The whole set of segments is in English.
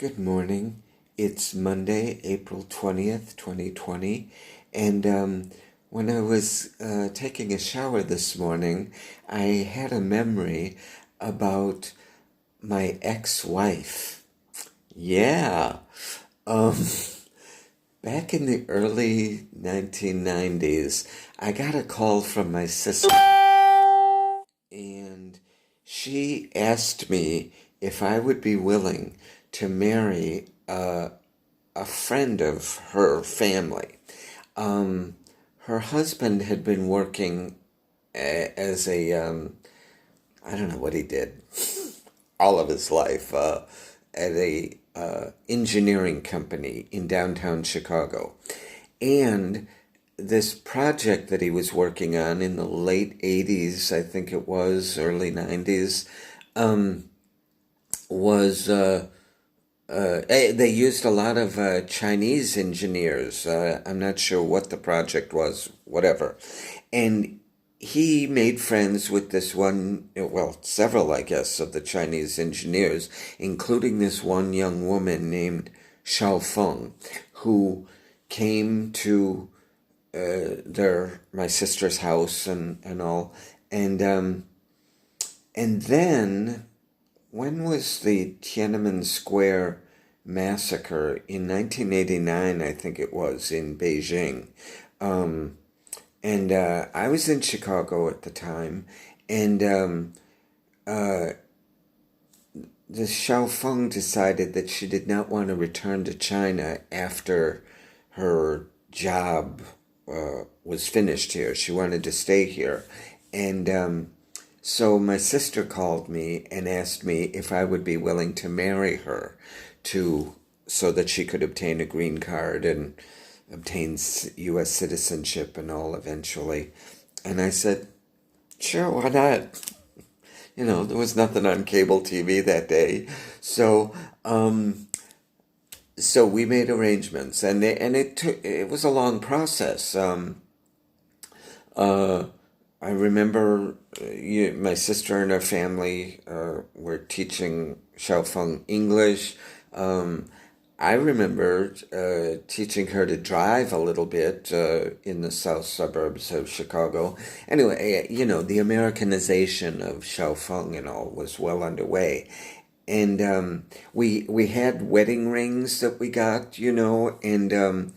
Good morning. It's Monday, April 20th, 2020. And when I was taking a shower this morning, I had a memory about my ex-wife. Yeah. Um, Back in the early 1990s, I got a call from my sister, and she asked me if I would be willing to marry a friend of her family. Her husband had been working as I don't know what he did all of his life, at a engineering company in downtown Chicago. And this project that he was working on in the late 80s, I think it was, early 90s, was they used a lot of Chinese engineers. I'm not sure what the project was, whatever. And he made friends with this one, well, several, I guess, of the Chinese engineers, including this one young woman named Xiao Feng, who came to my sister's house and all. And then, when was the Tiananmen Square massacre? In 1989, I think it was, in Beijing. And I was in Chicago at the time, and the Xiao Feng decided that she did not want to return to China after her job was finished here. She wanted to stay here. And so my sister called me and asked me if I would be willing to marry her so that she could obtain a green card and obtain U.S. citizenship and all eventually. And I said, sure, why not? There was nothing on cable TV that day. So we made arrangements, and it was a long process. I remember my sister and her family were teaching Xiaofeng English. I remember teaching her to drive a little bit in the south suburbs of Chicago. Anyway, the Americanization of Xiaofeng and all was well underway. And we had wedding rings that we got, and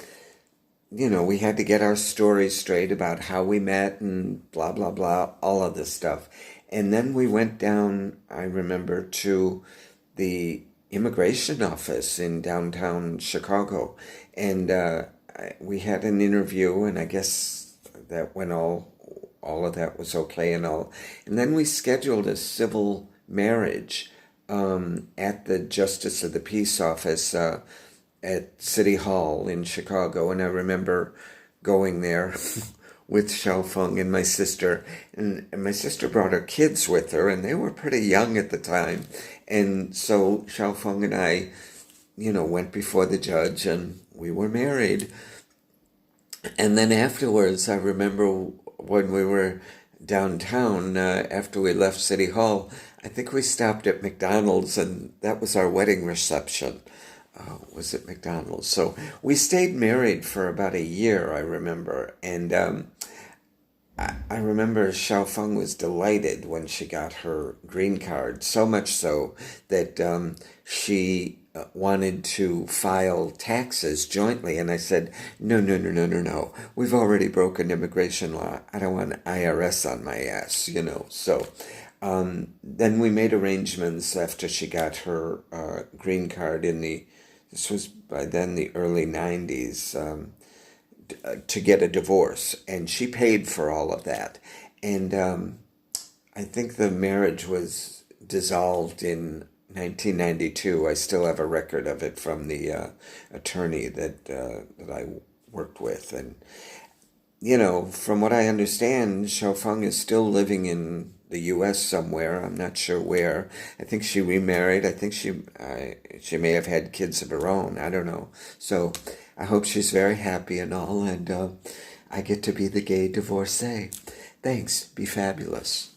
we had to get our story straight about how we met and blah, blah, blah, all of this stuff. And then we went down, I remember, to the immigration office in downtown Chicago. And we had an interview, and I guess that when all of that was okay and all. And then we scheduled a civil marriage at the Justice of the Peace office at City Hall in Chicago. And I remember going there with Xiaofeng and my sister. And my sister brought her kids with her, and they were pretty young at the time. And so Xiaofeng and I, went before the judge, and we were married. And then afterwards, I remember when we were downtown, after we left City Hall, I think we stopped at McDonald's, and that was our wedding reception. Was at McDonald's. So we stayed married for about a year, I remember. And I remember Xiaofeng was delighted when she got her green card, so much so that she wanted to file taxes jointly. And I said, no. We've already broken immigration law. I don't want IRS on my ass, So then we made arrangements after she got her green card this was by then the early 90s, to get a divorce. And she paid for all of that. And I think the marriage was dissolved in 1992. I still have a record of it from the attorney that I worked with. And, from what I understand, Xiaofeng is still living in the U.S. somewhere. I'm not sure where. I think she remarried. I think she may have had kids of her own. I don't know. So I hope she's very happy and all, and I get to be the gay divorcee. Thanks. Be fabulous.